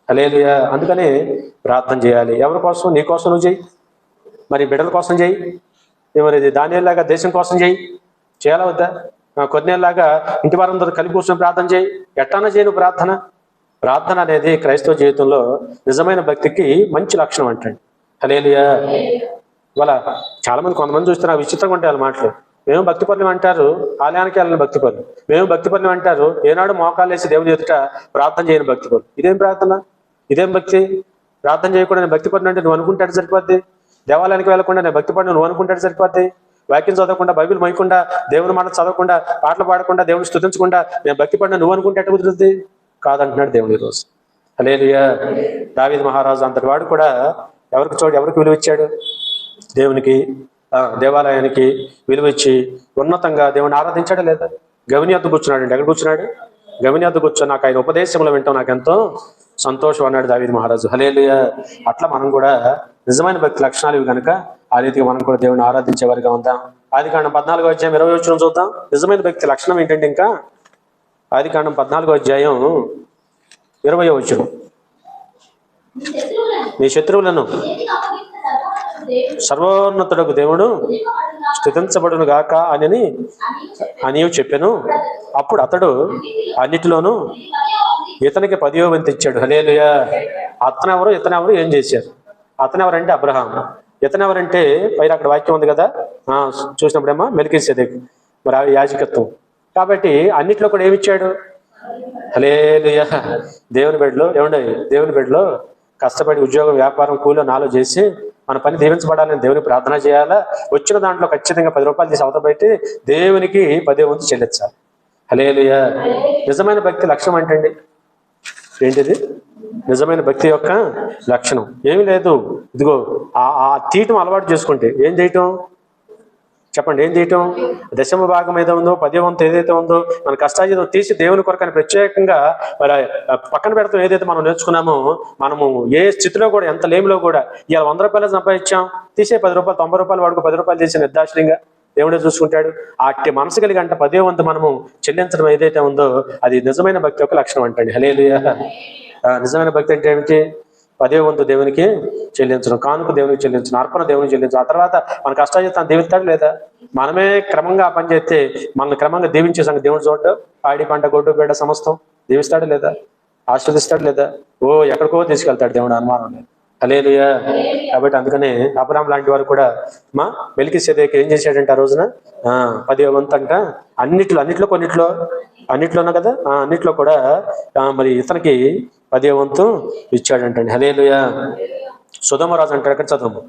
హల్లెలూయా. అందుకని ప్రార్థన చేయాలి. ఎవరి కోసం? నీ కోసం నువ్వు చేయి, మరి బిడ్డల కోసం చేయి, మరి దానిలాగా దేశం కోసం చేయాలా వద్దా? కొన్నేళ్ళలాగా ఇంటి వారందరూ కలిపి కూర్చొని ప్రార్థన చేయి. ఎట్టానా చేయను ప్రార్థన. ప్రార్థన అనేది క్రైస్తవ జీవితంలో నిజమైన భక్తికి మంచి లక్షణం అంటండి. హల్లెలూయా. ఇవాళ చాలా మంది కొంతమంది చూస్తున్నారు, విచిత్రంగా ఉంటాయి వాళ్ళ మాటలు. మేము భక్తి పనులు అంటారు, ఆలయానికి వెళ్ళిన భక్తి పనులు. మేము భక్తి పనులు అంటారు, ఏనాడు మోకాలు వేసి దేవుని ఎదుట ప్రార్థన చేయని భక్తి పనులు. ఇదేం ప్రార్థన? ఇదేం భక్తి? ప్రార్థన చేయకుండా నేను భక్తి పనులు అంటే నువ్వు అనుకుంటాడు సరిపోద్ది. దేవాలయానికి వెళ్ళకుండా నేను భక్తి పనులు నువ్వు అనుకుంటాడు సరిపోద్ది. వాక్యం చదవకుండా, బైబిల్ మోయకుండా, దేవుని మాట చదవకుండా, పాటలు పాడకుండా, దేవుని స్తుతించకుండా నేను భక్తి పడిన నువ్వు అనుకుంటే ఎట్ట కుదురుతుంది? కాదంటున్నాడు దేవుడు ఈరోజు. హల్లెలూయా. దావీదు మహారాజు అంతటి వాడు కూడా ఎవరికి విలువ ఇచ్చాడు? దేవునికి, దేవాలయానికి విలువ ఇచ్చి ఉన్నతంగా దేవుని ఆరాధించాడా లేదా? గవిని వద్ద కూర్చున్నాడు అండి. ఎక్కడ కూర్చున్నాడు? గవిని వద్ద కూర్చొని నాకు ఆయన ఉపదేశంలో వింటాం నాకు ఎంతో సంతోషం అన్నాడు దావీదు మహారాజు. హల్లెలూయా. అట్లా మనం కూడా నిజమైన భక్తి లక్షణాలు ఇవి కనుక ఆ రీతిగా మనం కూడా దేవుని ఆరాధించే వారిగా ఉందాం. ఆదికాండం 14వ అధ్యాయం 20వ వచనం చూద్దాం. నిజమైన భక్తి లక్షణం ఏంటంటే, ఇంకా ఆదికాండం 14వ అధ్యాయం 20వ వచనం. నీ శత్రువులను సర్వోన్నతుడకు దేవుడు స్తుతించబడును గాక అని చెప్పాను. అప్పుడు అతడు అన్నిటిలోనూ ఇతనికి 10వ వంతు ఇచ్చాడు. హల్లెలూయా. ఇతనెవరు ఏం చేశారు? అతనెవరంటే అబ్రహాం. ఇతనెవరంటే పైన అక్కడ వాక్యం ఉంది కదా, చూసినప్పుడేమో మెల్కీసెదెకు, మరి ఆ యాజకత్వం. కాబట్టి అన్నిట్లో కూడా ఏమిచ్చాడు? హల్లెలూయా. దేవుని బిడ్డలో కష్టపడి ఉద్యోగం, వ్యాపారం, కూలో నాలో చేసి మన పని దీవించబడాలని దేవునికి ప్రార్థన చేయాలా. వచ్చిన దాంట్లో ఖచ్చితంగా 10 రూపాయలు తీసి అవతల పెట్టి దేవునికి 10వ వంతు చెల్లించాలి. హల్లెలూయా. నిజమైన భక్తి లక్షణం ఏంటండి? ఏంటిది నిజమైన భక్తి యొక్క లక్షణం? ఏమీ లేదు. ఇదిగో ఆ తీయటం అలవాటు చేసుకుంటే ఏం చేయటం చెప్పండి? ఏం చేయటం? దశమ భాగం ఏదో ఉందో, 10వ వంతు ఏదైతే ఉందో మన కష్టాజీతం తీసి దేవుని కొరకని ప్రత్యేకంగా మరి పక్కన పెడతాం. ఏదైతే మనం నేర్చుకున్నామో, మనము ఏ స్థితిలో కూడా, ఎంత లేమిలో కూడా, ఇవాళ 100 రూపాయలు సంపాదించాం, తీసే 10 రూపాయలు, 90 రూపాయలు వాడుకు 10 రూపాయలు చేసి నిర్దాక్షిణ్యంగా దేవుడే చూసుకుంటాడు. అట్టి మనసు కలిగి అంటే 10వ వంతు మనము చెల్లించడం ఏదైతే ఉందో అది నిజమైన భక్తి యొక్క లక్షణం అంటండి. హల్లెలూయా. నిజమైన భక్తి అంటే ఏమిటి? 10వ వంతు దేవునికి చెల్లించడం, కానుక దేవునికి చెల్లించడం, అర్పణ దేవునికి చెల్లించడం. ఆ తర్వాత మన కష్టాజీతాన్ని దీవిస్తాడు లేదా? మనమే క్రమంగా పని చేస్తే మనల్ని క్రమంగా దీవించే సంగతి దేవుడు చూడటం. పాడి పంట, గొడ్డు బిడ్డ సమస్తం దీవిస్తాడు లేదా? ఆశీర్వదిస్తాడు లేదా? ఎక్కడికో తీసుకెళ్తాడు దేవుడు, అనుమానం లేదు. హల్లెలూయా. కాబట్టి అందుకనే అబ్రహాం లాంటి వారు కూడా మెల్కీసెదెకు ఏం చేశాడంటే ఆ రోజున 10వ వంతు అంట అన్నిట్లోనూ కదా, అన్నిట్లో కూడా మరి ఇతనికి 10వ వంతు ఇచ్చాడంటండి. హల్లెలూయా. సొదొమ రాజు అంటాడు. ఎక్కడ చదవము?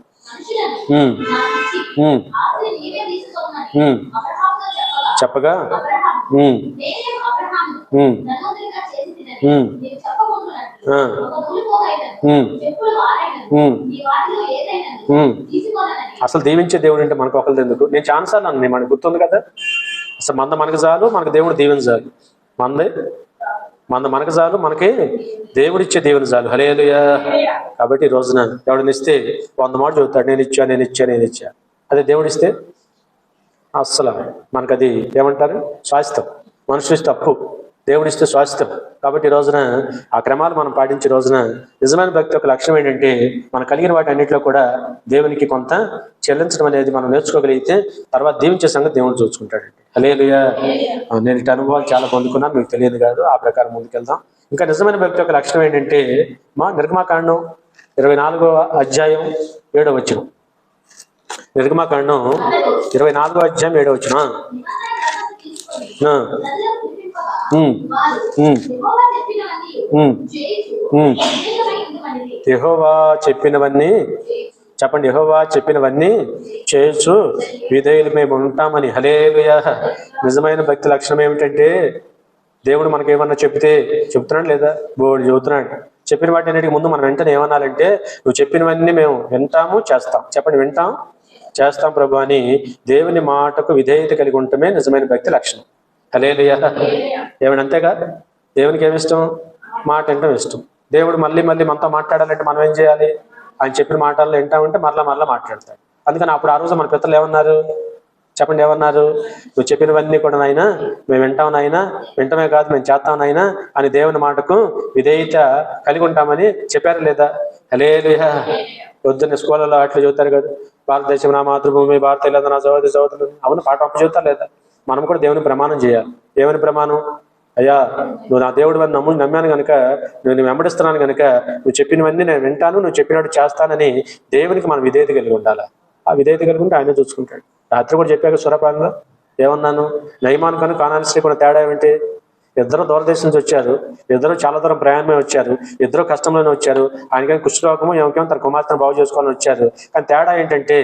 చెప్పగా అసలు దీవించే దేవుడు అంటే మనకు ఒకరిది ఎందుకు? నేను ఛాన్సార్లు అన్న మనకు గుర్తుంది కదా, అసలు మనకు చాలు, మనకు దేవుడు దీవెన మనకు చాలు, మనకి దేవుడిచ్చే దేవుని చాలు. హల్లెలూయా. కాబట్టి ఈ రోజున దేవుడినిస్తే 100 మాట చెబుతాడు, నేను ఇచ్చా. అదే దేవుడిస్తే అస్సలు మనకు అది ఏమంటారు? శాశ్వతం. మనుషులిస్తే అప్పు, దేవుడిస్తే శాశ్వతం. కాబట్టి ఈ రోజున ఆ క్రమాలు మనం పాటించే రోజున నిజమైన భక్తి యొక్క లక్ష్యం ఏంటంటే, మనం కలిగిన వాటి అన్నింటిలో కూడా దేవునికి కొంత చెల్లించడం అనేది మనం నేర్చుకోగలిగితే తర్వాత దీవించే సంగతి దేవుడు చూసుకుంటాడండి. హల్లెలూయా. నేను ఇటు అనుభవాలు చాలా పొందుకున్నాను, మీకు తెలియదు కాదు. ఆ ప్రకారం ముందుకెళ్దాం. ఇంకా నిజమైన భక్తి యొక్క లక్షణం ఏంటంటే, నిర్గమాకాండం 24వ అధ్యాయం 7వ వచనం. నిర్గమకాండం 24వ అధ్యాయం 7వ వచనం. యెహోవా చెప్పినవన్నీ, చెప్పండి, యెహోవా చెప్పినవన్నీ చేయొచ్చు విధేయులు మేము ఉంటామని. హల్లెలూయా. నిజమైన భక్తి లక్షణం ఏమిటంటే దేవుడు మనకేమన్నా చెప్తున్నాడు లేదా? బోర్డు చెబుతున్నాడు. చెప్పిన వాటి అన్నిటికి ముందు మనం వెంటనే ఏమనాలంటే, నువ్వు చెప్పినవన్నీ మేము వింటాము, చేస్తాం. చెప్పండి, వింటాం, చేస్తాం ప్రభు అని దేవుని మాటకు విధేయత కలిగి ఉండటమే నిజమైన భక్తి లక్షణం. హల్లెలూయా. ఏమని అంతేగా? దేవునికి ఏమి ఇష్టం? మాట వినటం ఇష్టం. దేవుడు మళ్ళీ మళ్ళీ మనతో మాట్లాడాలంటే మనం ఏం చేయాలి? ఆయన చెప్పిన మాటల్లో వింటామంటే మరలా మాట్లాడతాడు. అందుకని అప్పుడు ఆ రోజు మన పిల్లలు ఏమన్నారు? చెప్పండి, ఏమన్నారు? నువ్వు చెప్పినవన్నీ కూడా నాయనా మేము వింటాం నాయనా, వింటమే కాదు మేము చేస్తాం నాయనా అని దేవుని మాటకు విధేయత కలిగి ఉంటామని చెప్పారు లేదా? హల్లెలూయా. పొద్దున్న స్కూళ్ళలో అట్లా చదువుతారు కదా, భారతదేశం నా మాతృభూమి, భారత లేదా నా సోదరులు. అవును, పాట అప్పు చదువుతారు లేదా? మనం కూడా దేవుని ప్రమాణం చేయాలి. ఏమని ప్రమాణం? అయ్యా, నువ్వు నా దేవుడు అని నమ్మాను కనుక, నేను వెంబడిస్తున్నాను కనుక నువ్వు చెప్పినవన్నీ నేను వింటాను, నువ్వు చెప్పినట్టు చేస్తానని దేవునికి మనం విధేయత కలిగి ఉండాలి. ఆ విధేయత కలిగి ఉంటే ఆయన చూసుకుంటాడు. రాత్రి కూడా చెప్పాక సురపాంగా ఏమన్నాను? నయమాను కను కానాని స్త్రీ కూడా తేడా ఏమిటి? ఇద్దరు దూరదేశం నుంచి వచ్చారు, ఇద్దరు చాలా దూరం ప్రయాణమే వచ్చారు, ఇద్దరు కష్టంలోనే వచ్చారు. ఆయనకేమో కుష్ఠరోగము, ఏమకేమో తన కుమార్తెను బాగు చేసుకోవాలని వచ్చారు. కానీ తేడా ఏంటంటే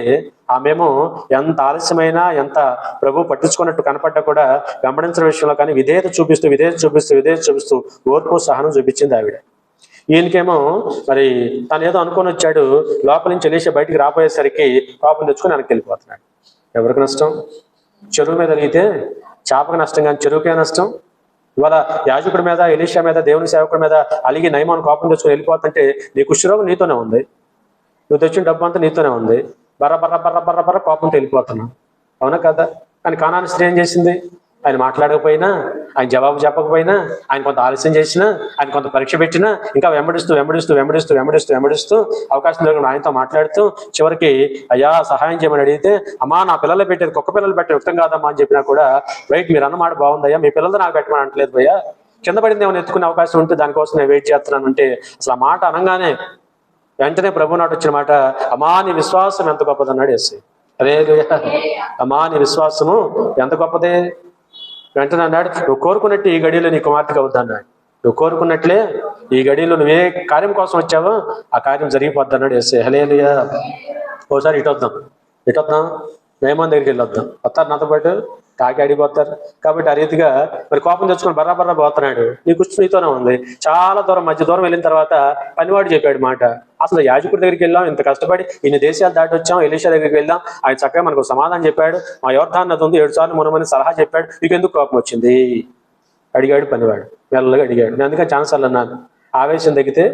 ఆమెమో ఎంత ఆలస్యమైనా, ఎంత ప్రభు పట్టించుకున్నట్టు కనపడ్డా కూడా వెంబడించిన విషయంలో కానీ విధేయత చూపిస్తూ ఓర్పు సహనం చూపించింది ఆవిడ. ఈయనకేమో మరి తను ఏదో అనుకొని వచ్చాడు, లోపల నుంచి ఎలీషా బయటికి రాపోయేసరికి కోపం తెచ్చుకొని వెనక్కి వెళ్ళిపోతున్నాడు. ఎవరికి నష్టం? చెరువు మీద అలిగితే చేపకు నష్టం, కానీ చెరువుకే నష్టం. ఇవాళ యాజకుడి మీద, ఎలీషా మీద, దేవుని సేవకుడి మీద అలిగి నయమాను కోపం తెచ్చుకొని వెళ్ళిపోతుంటే నీ కుష్ఠరోగం నీతోనే ఉంది, నువ్వు తెచ్చిన డబ్బు అంతా నీతోనే ఉంది, బర్ర కోపంతో వెళ్ళిపోతున్నావు. అవునా కదా? కానీ కానాని స్త్రీ ఏం చేసింది? ఆయన మాట్లాడకపోయినా, ఆయన జవాబు చెప్పకపోయినా, ఆయన కొంత ఆలస్యం చేసినా, ఆయన కొంత పరీక్ష పెట్టినా ఇంకా వెంబడిస్తూ అవకాశం దొరికిన ఆయనతో మాట్లాడుతూ చివరికి అయ్యా సహాయం చేయమని అడిగితే, అమ్మా నా పిల్లలు పెట్టేది కుక్క పిల్లలు పెట్టే యుక్తం కాదమ్మా అని చెప్పినా కూడా, వెయిట్ మీరు అన్నమాట బాగుందయ్యా, మీ పిల్లలతో నాకు పెట్టమని అంటలేదు భయ్యా, కింద పడింది ఏమైనా ఎత్తుకునే అవకాశం ఉంటే దానికోసం నేను వెయిట్ చేస్తున్నాను అంటే, అసలు ఆ మాట అనగానే వెంటనే ప్రభు నాటి వచ్చిన మాట, అమ్మా నీ విశ్వాసం ఎంత గొప్పదన్నాడు యేసు. హల్లెలూయా. అమ్మా నీ విశ్వాసము ఎంత గొప్పదే. వెంటనే అన్నాడు, నువ్వు కోరుకున్నట్టు ఈ గడిలో నీ కుమార్తెకి అవుద్ది అన్నాడు. నువ్వు కోరుకున్నట్లే ఈ గడిలో నువ్వు ఏ కార్యం కోసం వచ్చావో ఆ కార్యం జరిగిపోద్ది అన్నాడు యేసు. హల్లెలూయా. ఓసారి ఇటు వద్దాం మేమోన్ దగ్గరికి వెళ్ళి వస్తారు నాతో పాటు, కాకి అడిగిపోతారు. కాబట్టి ఆ రీతిగా మరి కోపం తెచ్చుకొని బర్రా పోతున్నాడు. నీ కుష్ఠ నీతోనే ఉంది. చాలా దూరం, మధ్య దూరం వెళ్ళిన తర్వాత పనివాడు చెప్పాడు మాట, అసలు యాజకుడి దగ్గరికి వెళ్ళాం, ఇంత కష్టపడి ఇన్ని దేశాలు దాటి వచ్చాం, ఎలీషా దగ్గరికి వెళ్దాం, ఆయన చక్కగా మనకు సమాధానం చెప్పాడు, మా యోర్దాను నది ఉంది 7 సార్లు మునమని సలహా చెప్పాడు, నీకు ఎందుకు కోపం వచ్చింది అడిగాడు పనివాడు. మెల్లగా అడిగాడు. నేను అందుకని ఛాన్సార్లు అన్నాను, ఆవేశం తగ్గితే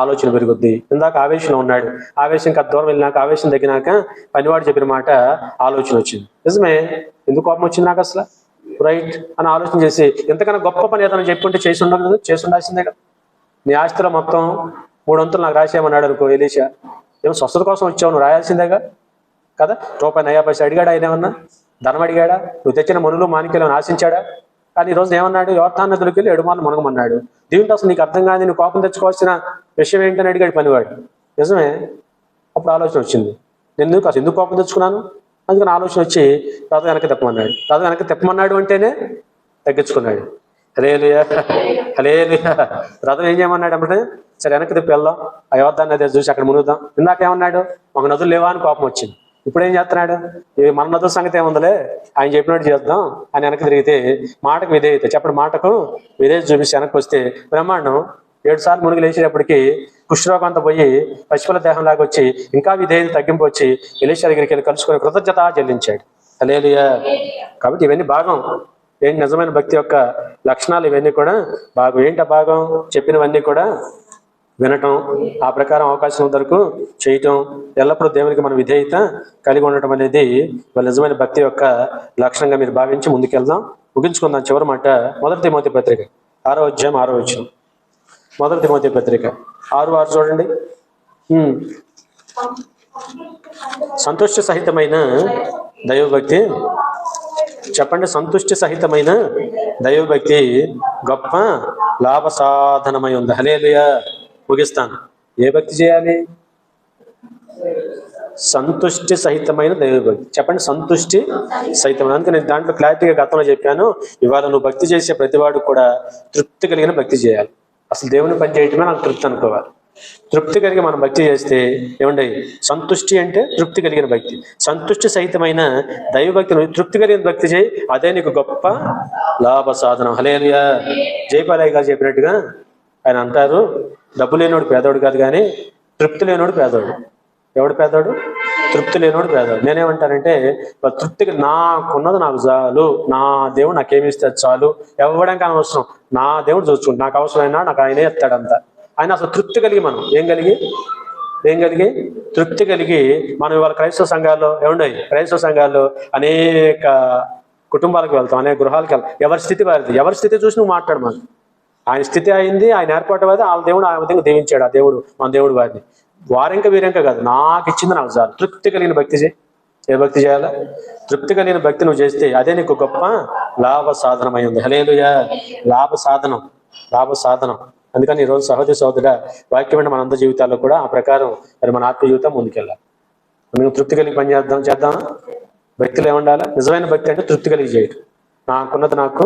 ఆలోచన పెరుగుద్ది. ఇందాక ఆవేశంలో ఉన్నాడు, ఆవేశం కాస్త దూరం వెళ్ళినాక, ఆవేశం తగ్గినాక పనివాడు చెప్పిన మాట ఆలోచన వచ్చింది. నిజమే, ఎందుకు కోపం వచ్చింది నాకు అసలు, రైట్ అని ఆలోచన చేసి, ఎంతకన్నా గొప్ప పని ఏదైనా చెప్పుంటే చేసి ఉండాల్సిందే కదా. నీ ఆస్తిలో మొత్తం 3 వంతులు నాకు రాసేయమన్నాడు అనుకో ఎలీషా, ఏమో స్వస్థత కోసం వచ్చావు, నువ్వు రాయాల్సిందేగా కదా. రూపాయి నయా పైసా అడిగాడా ఆయన? ఏమన్నా ధనం అడిగాడా? నువ్వు తెచ్చిన మనులు మాణిక్యాలను ఆశించాడా? కానీ ఈరోజు ఏమన్నాడు? యోర్దాను నదిలోకి వెళ్ళి 7 మార్లు మునగమన్నాడు. దీంట్లో అసలు నీకు అర్థం కాదు, నువ్వు కోపం తెచ్చుకోవాల్సిన విషయం ఏంటని అడిగాడు పనివాడు. నిజమే. అప్పుడు ఆలోచన వచ్చింది, నేను అసలు ఎందుకు కోపం తెచ్చుకున్నాను, అందుకని ఆలోచన వచ్చి రథం వెనక్కి తిప్పమన్నాడు అంటేనే తగ్గించుకున్నాడు. హల్లెలూయా. రథం ఏం చేయమన్నాడు అంటే, సరే వెనక్కి తిప్పి వెళ్దాం, ఆ యోర్దాను నది చూసి అక్కడ మునుగుదాం. ఇందాక ఏమన్నాడు, ఒక నదులు లేవా అని కోపం వచ్చింది. ఇప్పుడు ఏం చేస్తున్నాడు, మన నదుల సంగతి ఏముందలే, ఆయన చెప్పినట్టు చేద్దాం అని వెనక్కి తిరిగితే మాటకు విధేయత. చెప్పండి, మాటకు విధేయత చూపిస్తే వెనక్కి వస్తే బ్రహ్మాండం 7 సార్లు మునిగి లేచేటప్పటికి కుష్ఠరోగం అంతా పోయి పశువుల దేహం లాగా వచ్చి ఇంకా విధేయత తగ్గింపు వచ్చి ఎలీషా దగ్గరికి వెళ్ళి కలుసుకొని కృతజ్ఞత చెల్లించాడు. హల్లెలూయా. కాబట్టి ఇవన్నీ భాగం ఏంటి, నిజమైన భక్తి యొక్క లక్షణాలు ఇవన్నీ కూడా భాగం. ఏంటి భాగం? చెప్పినవన్నీ కూడా వినటం, ఆ ప్రకారం అవకాశం వరకు చేయటం, ఎల్లప్పుడూ దేవునికి మన విధేయత కలిగి ఉండటం అనేది నిజమైన భక్తి యొక్క లక్షణంగా మీరు భావించి ముందుకెళ్దాం. ముగించుకుందాం. చివరి మాట 1 తిమోతి పత్రిక 6వ అధ్యాయం 6వ వచనం. 1 తిమోతి పత్రిక 6:6 చూడండి. సంతుష్టి సహితమైన దైవభక్తి, చెప్పండి, సంతుష్టి సహితమైన దైవభక్తి గొప్ప లాభ సాధనమై ఉంది. హల్లెలూయా. ముగిస్తాను. ఏ భక్తి చేయాలి? సంతుష్టి సహితమైన దైవభక్తి. చెప్పండి, సంతుష్టి సహితమైన. అందుకే నేను దాంట్లో క్లారిటీగా గతంలో చెప్పాను. ఇవాళ నువ్వు భక్తి చేసే ప్రతివాడు కూడా తృప్తి కలిగిన భక్తి చేయాలి. అసలు దేవుని పని చేయటమే నాకు తృప్తి అనుకోవాలి. తృప్తి కలిగి మనం భక్తి చేస్తే ఏమండి, సంతుష్టి అంటే తృప్తి కలిగిన భక్తి. సంతుష్టి సహితమైన దైవభక్తి, నువ్వు తృప్తి కలిగిన భక్తి చేయి, అదే నీకు గొప్ప లాభ సాధనం. హల్లెలూయా. జయపాలయ్య గారు చెప్పినట్టుగా ఆయన అంటారు, డబ్బు లేనోడు పేదోడు కాదు కానీ తృప్తి లేనోడు పేదోడు. ఎవడు పేదోడు? తృప్తి లేనోడు పేదోడు. నేనేమంటానంటే, తృప్తిగా నాకున్నది నాకు చాలు, నా దేవుడు నాకేమి ఇస్తే చాలు, ఇవ్వడానికి అనవసరం, నా దేవుడు చూసుకుంటు, నాకు అవసరమైనా నాకు ఆయనే ఇస్తాడంతా. ఆయన అసలు తృప్తి కలిగి మనం ఏం కలిగి తృప్తి కలిగి మనం ఇవాళ క్రైస్తవ సంఘాల్లో ఏముండయి, క్రైస్తవ సంఘాల్లో అనేక కుటుంబాలకు వెళ్తాం, అనేక గృహాలకు వెళ్తాం. ఎవరి స్థితి వారిది. ఎవరి స్థితి చూసి నువ్వు మాట్లాడు. మనం ఆయన స్థితి అయింది, ఆయన ఏర్పాటు వాది, వాళ్ళ దేవుడు ఆ విధంగా దీవించాడు. ఆ దేవుడు మన దేవుడు వారిని. వారింక వీరింక కాదు, నాకు ఇచ్చింది నాకు చాలు. తృప్తి కలిగిన భక్తి చేయి. ఏ భక్తి చేయాలా? తృప్తి కలిగిన భక్తి నువ్వు చేస్తే అదే నీకు గొప్ప లాభ సాధనమై ఉంది. హల్లెలూయా. లాభ సాధనం. అందుకని ఈరోజు సహోదరి సహోదరుడ, వాక్యమైన మనందరి జీవితాల్లో కూడా ఆ ప్రకారం మరి మన ఆత్మ జీవితం ముందుకెళ్ళాలి. మేము తృప్తి కలిగి పని చేద్దామా? భక్తులు ఏమండాలా? నిజమైన భక్తి అంటే తృప్తి కలిగి చేయటం. నాకున్నది నాకు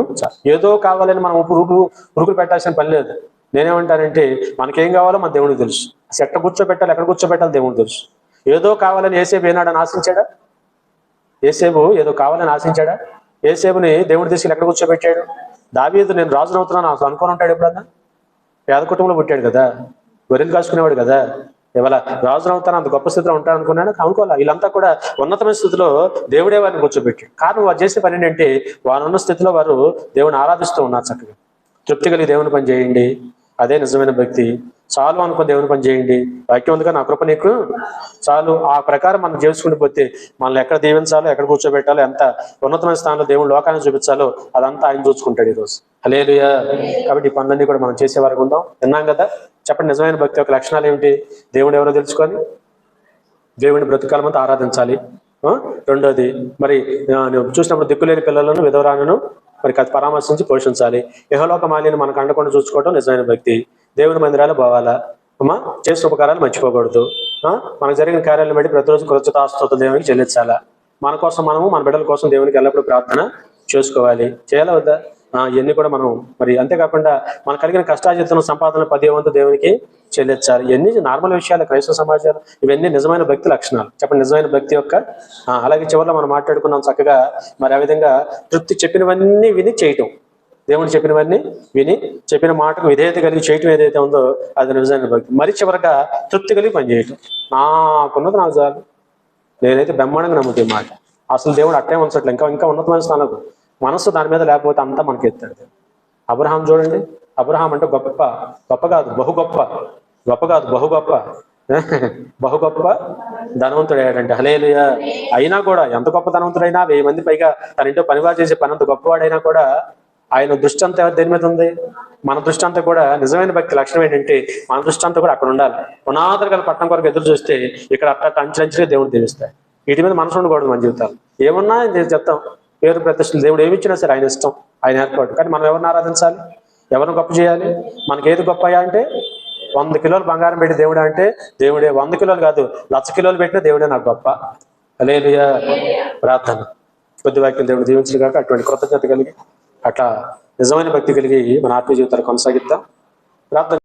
ఏదో కావాలని మనం ఉరుకులు పెట్టాల్సిన పని లేదు. నేనేమంటానంటే, మనకేం కావాలో మన దేవుడికి తెలుసు. ఎక్కడ కూర్చోబెట్టాలి, ఎక్కడ కూర్చోబెట్టాలి దేవుడికి తెలుసు. ఏదో కావాలని ఏసేపు ఏనాడని ఆశించాడా? ఏసేపు ఏదో కావాలని ఆశించాడా? ఏసేపుని దేవుడు తీసుకెళ్ళి ఎక్కడ కూర్చోబెట్టాడు? దావీదు నేను రాజును అవుతున్నాను అనుకొని ఉంటాడు ఎప్పుడన్నా? పేద కుటుంబంలో పుట్టాడు కదా, గొర్రెలు కాసుకునేవాడు కదా. ఇవాళ రాజును అవుతాను అంత గొప్ప స్థితిలో ఉంటాను అనుకున్నాను, అనుకోవాలి. వీళ్ళంతా కూడా ఉన్నతమైన స్థితిలో దేవుడే వారిని కూర్చోబెట్టాడు. కారణం వారు చేసే పని ఏంటంటే, వారు ఉన్న స్థితిలో వారు దేవుని ఆరాధిస్తూ ఉన్నారు. చక్కగా తృప్తి కలిగి దేవుని పని చేయండి, అదే నిజమైన భక్తి. చాలు అనుకో దేవుని పని చేయండి. వాక్యం ఉందిగా, నా కృప నీకు చాలు. ఆ ప్రకారం మనం చేసుకుంటూ పోతే మనల్ని ఎక్కడ దీవించాలో, ఎక్కడ కూర్చోబెట్టాలో, ఎంత ఉన్నతమైన స్థానంలో దేవుడు లోకాన్ని చూపించాలో అదంతా ఆయన చూసుకుంటాడు ఈరోజు. హల్లెలూయా. కాబట్టి ఈ పనులన్నీ కూడా మనం చేసే వరకు ఉందాం. విన్నాం కదా. చెప్పండి, నిజమైన భక్తి యొక్క లక్షణాలు ఏమిటి? దేవుడు ఎవరో తెలుసుకొని దేవుడిని బ్రతుకాలమంతా ఆరాధించాలి. రెండోది, మరి చూసినప్పుడు దిక్కులేని పిల్లలను, విధవరాలను మరి పరామర్శించి పోషించాలి. ఇహలోక మాలిని మనకు అండకుండా చూసుకోవడం నిజమైన భక్తి. దేవుని మందిరాలు పోవాలా, చేసిన ఉపకారాలు మర్చిపోకూడదు. మనకు జరిగిన కార్యాలను బట్టి ప్రతిరోజు కృతజ్ఞతాస్తుతులు దేవునికి చెల్లించాలా. మన కోసం మనము, మన బిడ్డల కోసం దేవునికి ఎల్లప్పుడూ ప్రార్థన చేసుకోవాలి. చేయాలా వద్దా? ఇవన్నీ కూడా మనం మరి అంతేకాకుండా మనకు కలిగిన కష్టార్జితం సంపాదన 10వ వంతు దేవునికి చెల్లించాలి. ఇవన్నీ నార్మల్ విషయాలు క్రైస్తవ సమాజాలు. ఇవన్నీ నిజమైన భక్తి లక్షణాలు. చెప్పండి, నిజమైన భక్తి యొక్క. అలాగే చివరిలో మనం మాట్లాడుకున్నాం చక్కగా. మరి ఆ విధంగా తృప్తి చెప్పినవన్నీ విని చేయటం, దేవుడు చెప్పినవన్నీ విని చెప్పిన మాటకు విధేయత కలిగి చేయటం ఏదైతే ఉందో అది నిజమైన భక్తి. మరి చివరిగా తృప్తి కలిగి పనిచేయటం. నాకున్నది నాకు చాలు. నేనైతే బ్రహ్మాండంగా నమ్ముతాయి మాట. అసలు దేవుడు అట్టే ఉంచట్లే, ఇంకా ఉన్నతమైన స్థానంలో మనస్సు దాని మీద లేకపోతే అంతా మనకి ఎత్తాడు. అబ్రహాం చూడండి. అబ్రహాం అంటే గొప్ప కాదు బహు గొప్ప ధనవంతుడు అయ్యాడంటే. హల్లెలూయా. అయినా కూడా ఎంత గొప్ప ధనవంతుడైనా, 1000 మంది పైగా తన ఇంట్లో పనివారు చేసే పనంత గొప్పవాడైనా కూడా ఆయన దృష్టి అంతా దేని మీద ఉంది? మన దృష్టి అంతా కూడా నిజమైన భక్తి లక్షణం ఏంటంటే, మన దృష్టి అంతా కూడా అక్కడ ఉండాలి. పునాదులు గల పట్టణం కొరకు ఎదురు చూస్తే ఇక్కడ అట్ట అంచెలంచెలుగా దేవుడు దీవిస్తాడు. వీటి మీద మనసు ఉండకూడదు మన జీవితాలు. ఏమన్నా నేను చెప్తాం, పేరు ప్రతిష్టలు దేవుడు ఏమి ఇచ్చినా సరే ఆయన ఇష్టం, ఆయన ఏర్పాటు. కానీ మనం ఎవరిని ఆరాధించాలి, ఎవరిని గొప్ప చేయాలి? మనకి ఏది గొప్ప అంటే 100 కిలోలు బంగారం పెట్టి దేవుడు అంటే దేవుడే. 100 కిలోలు కాదు, 1,00,000 కిలోలు పెట్టినా దేవుడే నాకు గొప్ప. హల్లెలూయా. ప్రార్థన. కొద్ది వాక్యం దేవుడు దీవించడు కాక అటువంటి కృతజ్ఞత కలిగి అట్లా నిజమైన భక్తి కలిగి మన ఆత్మీయ జీవితాలు కొనసాగిద్దాం. ప్రార్థన.